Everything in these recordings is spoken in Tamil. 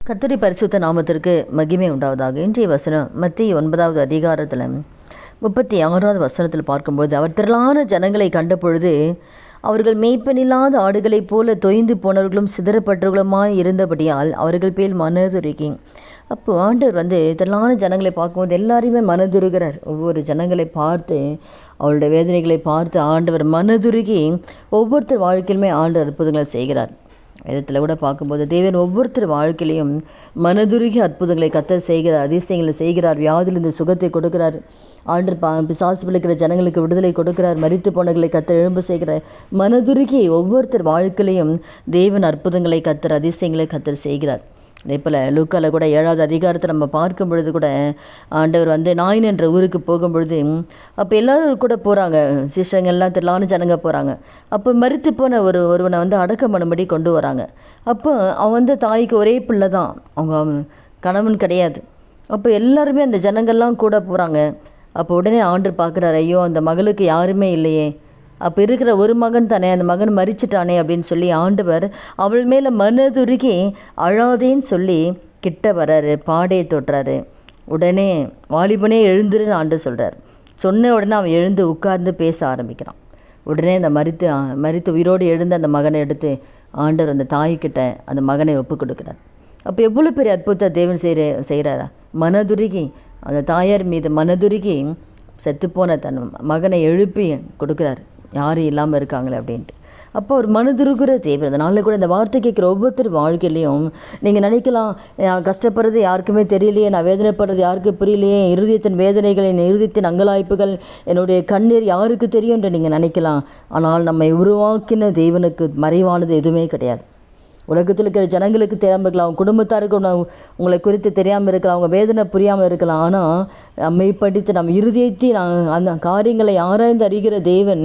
கர்த்தருடைய பரிசுத்த நாமத்திற்கு மகிமை உண்டாவதாக. இன்றைய வசனம் மத்திய 9வது அதிகாரத்தில் 36வது வசனத்தில் பார்க்கும்போது, அவர் திரளான ஜனங்களை கண்ட பொழுது அவர்கள் மேய்ப்பனில்லாத ஆடுகளைப் போல தொய்ந்து போனவர்களும் சிதறப்பட்டவர்களுமாய் இருந்தபடியால் அவர்கள் பேர் மனதுருகி. அப்போது ஆண்டவர் திரளான ஜனங்களை பார்க்கும்போது எல்லாரையுமே மனதுருகிறார். ஒவ்வொரு ஜனங்களை பார்த்து அவருடைய வேதனைகளை பார்த்து ஆண்டவர் மனதுருகி ஒவ்வொருத்தர் வாழ்க்கையிலுமே ஆண்டவர் அற்புதங்களை செய்கிறார். வேதத்தில் கூட பார்க்கும்போது தேவன் ஒவ்வொருத்தர் வாழ்க்கையிலையும் மனதுருகி அற்புதங்களை கர்த்தர் செய்கிறார், அதிசயங்களை செய்கிறார். வியாதியிலிருந்து சுகத்தை கொடுக்கிறார். ஆண்டவர் பிசாசு பிழைக்கிற ஜனங்களுக்கு விடுதலை கொடுக்கிறார். மரித்து போனவர்களை கர்த்தர் எழும்ப செய்கிறார். மனதுருகி ஒவ்வொருத்தர் வாழ்க்கையிலையும் தேவன் அற்புதங்களை கர்த்தர், அதிசயங்களை கர்த்தர் செய்கிறார். அதே போல் லூக்காவில் கூட 7வது அதிகாரத்தை நம்ம பார்க்கும் பொழுது கூட ஆண்டவர் நாயின் என்ற ஊருக்கு போகும்பொழுது அப்போ எல்லோரும் கூட போகிறாங்க, சிஷ்யங்கள்லாம் திரளான ஜனங்க போகிறாங்க. அப்போ மரித்து போன ஒருவனை அடக்கம் பண்ணும்படி கொண்டு வராங்க. அப்போ அவன் தாய்க்கு ஒரே பிள்ளை தான், அவங்க கணவன் கிடையாது. அப்போ எல்லாருமே அந்த ஜனங்கள்லாம் கூட போகிறாங்க. அப்போ உடனே ஆண்டவர் பார்க்குறாரு, ஐயோ அந்த மகளுக்கு யாருமே இல்லையே, அப்போ இருக்கிற ஒரு மகன் தானே, அந்த மகன் மரிச்சிட்டானே அப்படின்னு சொல்லி ஆண்டவர் அவள் மேலே மனதுருகி அழாதேன்னு சொல்லி கிட்ட வர்றாரு, பாடையை தொட்டுறாரு. உடனே வாலிபனே எழுந்துருன்னு ஆண்டவர் சொல்கிறார். சொன்ன உடனே அவன் எழுந்து உட்கார்ந்து பேச ஆரம்பிக்கிறான். உடனே அந்த மரித்து உயிரோடு எழுந்து அந்த மகனை எடுத்து ஆண்டவர் அந்த தாய்கிட்ட அந்த மகனை ஒப்பு கொடுக்குறார். அப்போ எவ்வளோ பெரிய அற்புதத்தை தேவன் செய்கிறாரா, மனதுருகி அந்த தாயார் மீது மனதுருகி செத்துப்போன தன் மகனை எழுப்பி கொடுக்குறாரு, யாரும் இல்லாமல் இருக்காங்களே அப்படின்ட்டு. அப்போ ஒரு மனதுருகிற தேவை. அதனால கூட இந்த வார்த்தை கேட்குற ஒவ்வொருத்தர் வாழ்க்கையிலையும் நீங்கள் நினைக்கலாம், நான் கஷ்டப்படுறது யாருக்குமே தெரியலையே, நான் வேதனைப்படுறது யாருக்கு புரியலையே, இருதயத்தின் வேதனைகள், என் இருதயத்தின் அங்கலாய்ப்புகள், என்னுடைய கண்ணீர் யாருக்கு தெரியும் என்று நீங்கள் நினைக்கலாம். ஆனால் நம்மை உருவாக்கின தேவனுக்கு மறைவானது எதுவுமே கிடையாது. உலகத்தில் இருக்கிற ஜனங்களுக்கு தெரியாமல் இருக்கலாம், அவங்க குடும்பத்தாருக்கு உங்களை குறித்து தெரியாமல் இருக்கலாம், அவங்க வேதனை புரியாமல் இருக்கலாம். ஆனால் நம்மை படித்து நம் இருதயத்தை அந்த காரியங்களை ஆராய்ந்து அறிகிற தேவன்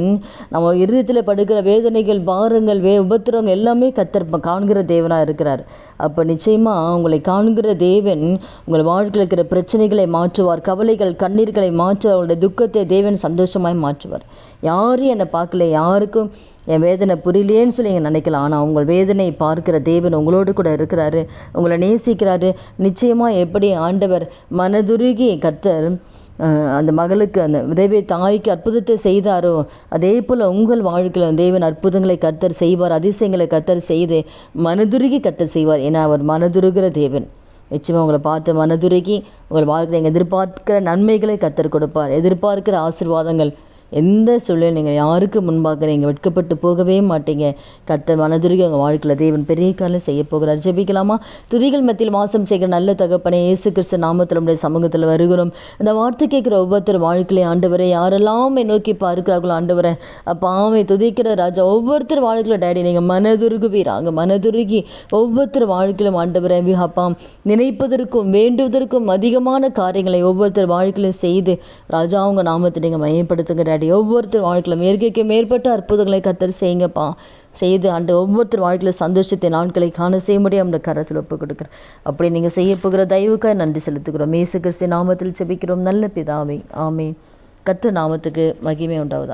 நம்ம இருதயத்தில் படுகிற வேதனைகள், பாரங்கள், உபத்திரவங்கள் எல்லாமே கர்த்தர் காண்கிற தேவனாக இருக்கிறார். அப்போ நிச்சயமாக உங்களை காண்கிற தேவன் உங்கள் வாழ்க்கையில் இருக்கிற பிரச்சனைகளை மாற்றுவார், கவலைகள் கண்ணீர்களை மாற்றுவார், அவங்களுடைய துக்கத்தை தேவன் சந்தோஷமாய் மாற்றுவார். யாரும் என்னை பார்க்கல, யாருக்கும் என் வேதனை புரியலேன்னு சொல்லி நீங்கள் நினைக்கலாம். ஆனால் உங்கள் வேதனையை பார்க்கிற தேவன் உங்களோடு கூட இருக்கிறாரு, உங்களை நேசிக்கிறாரு. நிச்சயமாக எப்படி ஆண்டவர் மனதுருகி கர்த்தர் அந்த மகளுக்கு, அந்த விதவை தாய்க்கு அற்புதத்தை செய்தாரோ அதே போல் உங்கள் வாழ்க்கையில் தேவன் அற்புதங்களை கர்த்தர் செய்வார், அதிசயங்களை கர்த்தர் செய்து மனதுருகி கர்த்தர் செய்வார். ஏன்னா அவர் மனதுருகிற தேவன். நிச்சயமாக உங்களை பார்த்து மனதுருகி உங்கள் வாழ்க்கையில் எதிர்பார்க்கிற நன்மைகளை கர்த்தர் கொடுப்பார், எதிர்பார்க்கிற ஆசீர்வாதங்கள். எந்த சூழலும் நீங்கள் யாருக்கு முன்பாக நீங்கள் வெட்கப்பட்டு போகவே மாட்டீங்க. கர்த்தர் மனதுருகி உங்கள் வாழ்க்கையில் தேவன் பெரிய காரியம் செய்ய போகிறார். ஜெபிக்கலாமா? துதிகள் மத்தியில் வாசம் செய்கிற நல்ல தகப்பனே, இயேசு கிறிஸ்து நாமத்தில் நம்முடைய சமூகத்தில் வருகிறோம். இந்த வார்த்தை கேட்குற ஒவ்வொருத்தர் வாழ்க்கையிலே ஆண்டவரை யாரெல்லாம் நோக்கி பார்க்கிறார்களோ ஆண்டவரை அப்பாவை துதிக்கிற ராஜா, ஒவ்வொருத்தர் வாழ்க்கையில் டேடி நீங்கள் மனதுருகுவீராங்க. மனதுருகி ஒவ்வொருத்தர் வாழ்க்கையிலும் ஆண்டவரை அப்பா நினைப்பதற்கும் வேண்டுவதற்கும் அதிகமான காரியங்களை ஒவ்வொருத்தர் வாழ்க்கையிலும் செய்து ராஜா அவங்க நாமத்தை நீங்கள் மையப்படுத்துங்க. ஒவ்வொருத்தர் வாழ்க்கையிலும் இயற்கைக்கு மேற்பட்ட அற்புதங்களை கர்த்தர் செய்யுங்கப்பா. செய்து ஒவ்வொருத்தர் வாழ்க்கையில் சந்தோஷத்தை நாட்களை காண செய்ய முடியும் அந்த கரத்தில் ஒப்பு கொடுக்குறேன். அப்படி நீங்கள் செய்ய போகிற தயவுக்காய் நன்றி செலுத்துகிறோம். இயேசு கிறிஸ்து நாமத்தில் ஜெபிக்கிறோம் நல்ல பிதாவே, ஆமென். கர்த்தர் நாமத்துக்கு மகிமை உண்டாவதாக.